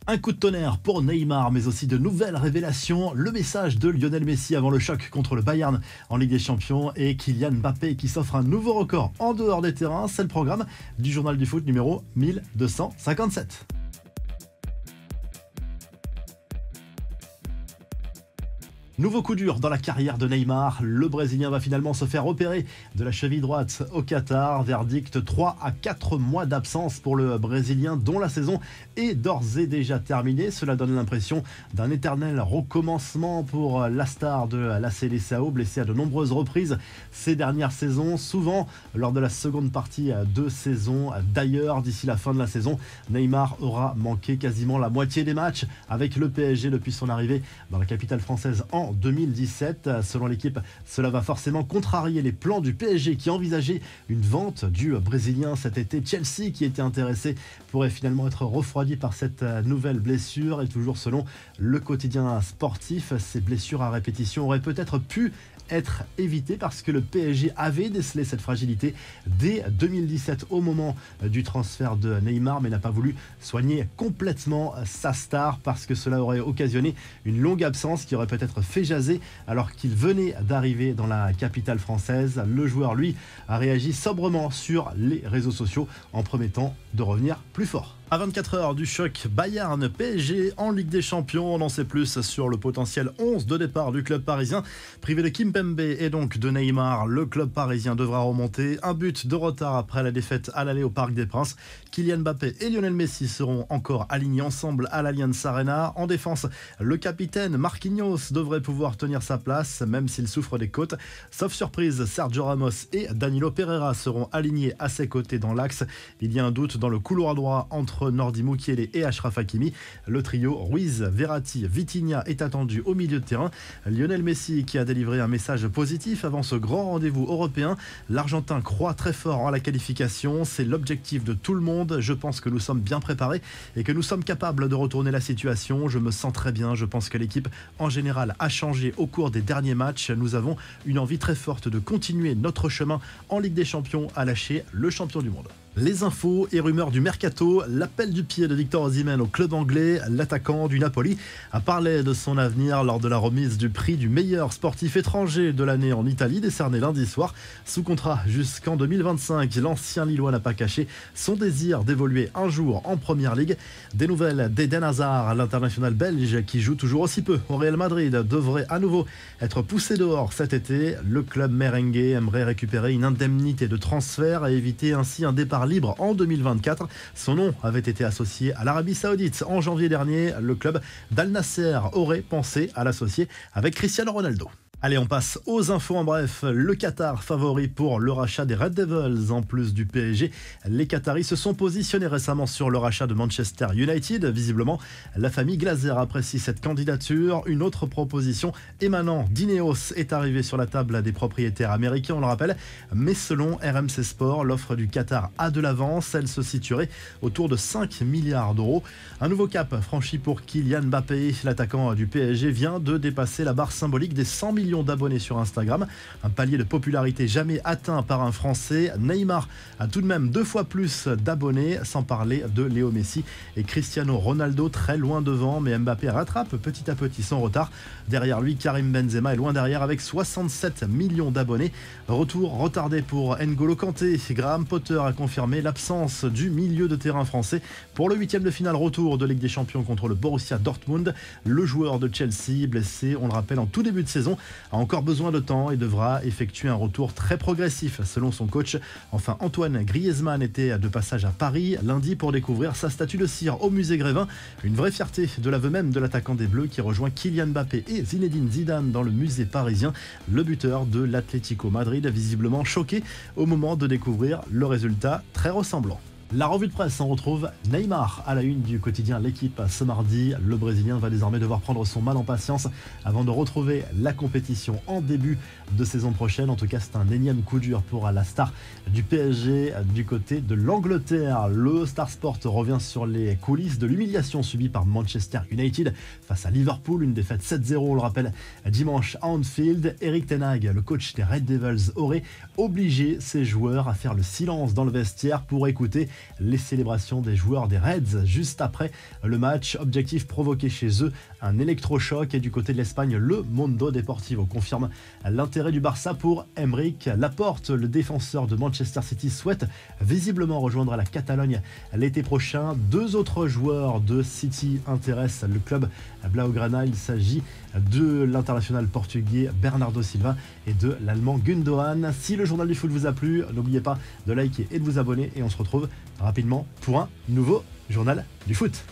Un coup de tonnerre pour Neymar, mais aussi de nouvelles révélations. Le message de Lionel Messi avant le choc contre le Bayern en Ligue des Champions et Kylian Mbappé qui s'offre un nouveau record en dehors des terrains. C'est le programme du Journal du Foot numéro 1257. Nouveau coup dur dans la carrière de Neymar. Le Brésilien va finalement se faire opérer de la cheville droite au Qatar. Verdict 3 à 4 mois d'absence pour le Brésilien dont la saison est d'ores et déjà terminée. Cela donne l'impression d'un éternel recommencement pour la star de la Seleção, blessé à de nombreuses reprises ces dernières saisons, souvent lors de la seconde partie de saison. D'ailleurs, d'ici la fin de la saison, Neymar aura manqué quasiment la moitié des matchs avec le PSG depuis son arrivée dans la capitale française en 2017. Selon l'équipe, cela va forcément contrarier les plans du PSG qui envisageait une vente du Brésilien cet été. Chelsea, qui était intéressé, pourrait finalement être refroidi par cette nouvelle blessure. Et toujours selon le quotidien sportif, ces blessures à répétition auraient peut-être pu être évitées parce que le PSG avait décelé cette fragilité dès 2017 au moment du transfert de Neymar, mais n'a pas voulu soigner complètement sa star parce que cela aurait occasionné une longue absence qui aurait peut-être fait jaser alors qu'il venait d'arriver dans la capitale française. Le joueur, lui, a réagi sobrement sur les réseaux sociaux en promettant de revenir plus fort. À 24 heures du choc Bayern-PSG en Ligue des Champions, on en sait plus sur le potentiel 11 de départ du club parisien. Privé de Kimpembe et donc de Neymar, le club parisien devra remonter. Un but de retard après la défaite à l'aller au Parc des Princes. Kylian Mbappé et Lionel Messi seront encore alignés ensemble à l'Allianz Arena. En défense, le capitaine Marquinhos devrait pouvoir tenir sa place, même s'il souffre des côtes. Sauf surprise, Sergio Ramos et Danilo Pereira seront alignés à ses côtés dans l'axe. Il y a un doute dans le couloir droit entre Nordi Mukiele et Achraf Hakimi. Le trio Ruiz, Verratti, Vitinha est attendu au milieu de terrain. Lionel Messi qui a délivré un message positif avant ce grand rendez-vous européen. L'Argentin croit très fort en la qualification. C'est l'objectif de tout le monde. Je pense que nous sommes bien préparés et que nous sommes capables de retourner la situation. Je me sens très bien. Je pense que l'équipe en général a changé au cours des derniers matchs. Nous avons une envie très forte de continuer notre chemin en Ligue des Champions à lâcher le champion du monde. Les infos et rumeurs du mercato, l'appel du pied de Victor Osimhen au club anglais. L'attaquant du Napoli a parlé de son avenir lors de la remise du prix du meilleur sportif étranger de l'année en Italie, décerné lundi soir. Sous contrat jusqu'en 2025, l'ancien Lillois n'a pas caché son désir d'évoluer un jour en Première Ligue. Des nouvelles d'Eden Hazard, l'international belge qui joue toujours aussi peu au Real Madrid, devrait à nouveau être poussé dehors cet été. Le club merengue aimerait récupérer une indemnité de transfert et éviter ainsi un départ libre en 2024. Son nom avait été associé à l'Arabie Saoudite en janvier dernier. Le club d'Al Nasser aurait pensé à l'associer avec Cristiano Ronaldo. Allez, on passe aux infos en bref. Le Qatar favori pour le rachat des Red Devils en plus du PSG. Les Qataris se sont positionnés récemment sur le rachat de Manchester United. Visiblement, la famille Glazer apprécie cette candidature. Une autre proposition émanant d'Ineos est arrivée sur la table des propriétaires américains, on le rappelle. Mais selon RMC Sport, l'offre du Qatar a de l'avance. Elle se situerait autour de 5 milliards d'euros. Un nouveau cap franchi pour Kylian Mbappé. L'attaquant du PSG vient de dépasser la barre symbolique des 100 millions d'abonnés sur Instagram, un palier de popularité jamais atteint par un Français. Neymar a tout de même 2 fois plus d'abonnés, sans parler de Léo Messi et Cristiano Ronaldo très loin devant, mais Mbappé rattrape petit à petit son retard. Derrière lui, Karim Benzema est loin derrière avec 67 millions d'abonnés. Retour retardé pour N'Golo Kanté. Graham Potter a confirmé l'absence du milieu de terrain français pour le 8e de finale retour de Ligue des Champions contre le Borussia Dortmund. Le joueur de Chelsea, blessé, on le rappelle, en tout début de saison, a encore besoin de temps et devra effectuer un retour très progressif selon son coach. Enfin, Antoine Griezmann était de passage à Paris lundi pour découvrir sa statue de cire au musée Grévin. Une vraie fierté de l'aveu même de l'attaquant des Bleus qui rejoint Kylian Mbappé et Zinedine Zidane dans le musée parisien. Le buteur de l'Atlético Madrid a visiblement choqué au moment de découvrir le résultat très ressemblant. La revue de presse, on retrouve Neymar à la une du quotidien L'Équipe ce mardi. Le Brésilien va désormais devoir prendre son mal en patience avant de retrouver la compétition en début de saison prochaine. En tout cas, c'est un énième coup dur pour la star du PSG du côté de l'Angleterre. Le Star Sport revient sur les coulisses de l'humiliation subie par Manchester United face à Liverpool. Une défaite 7-0, on le rappelle, dimanche à Anfield. Erik ten Hag, le coach des Red Devils, aurait obligé ses joueurs à faire le silence dans le vestiaire pour écouter les célébrations des joueurs des Reds juste après le match. Objectif provoqué chez eux un électrochoc, et du côté de l'Espagne, le Mundo Deportivo confirme l'intérêt du Barça pour Aymeric Laporte. Le défenseur de Manchester City souhaite visiblement rejoindre la Catalogne l'été prochain. Deux autres joueurs de City intéressent le club blaugrana. Il s'agit de l'international portugais Bernardo Silva et de l'allemand Gundogan. Si le journal du foot vous a plu, n'oubliez pas de liker et de vous abonner, et on se retrouve rapidement pour un nouveau journal du foot.